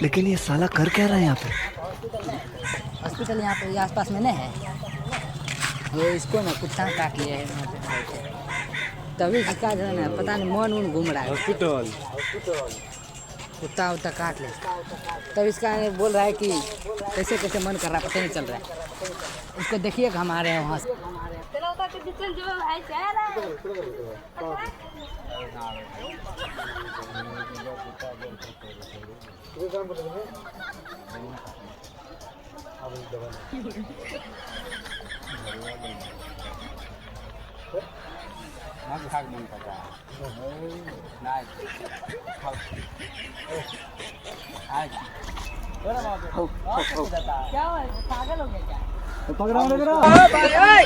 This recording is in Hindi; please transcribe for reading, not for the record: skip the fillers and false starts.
लेकिन ये साला कर क्या रहा है यहाँ पे? हॉस्पिटल यहाँ पे आसपास में नहीं है। वो इसको ना कुत्ता काट लिया है वहाँ पे। तभी इसका जो है ना पता नहीं मन उन घूम रहा है। हॉस्पिटल कुत्ता उत्ता काट ले। तब इसका बोल रहा है कि कैसे कैसे मन कर रहा है, पता नहीं चल रहा है। इसको देखिएगा हमारे वहाँ से। भाग मन पता नहीं क्या हुआ? पागल हो गया क्या? पकड़ा मेरा क्या हुआ?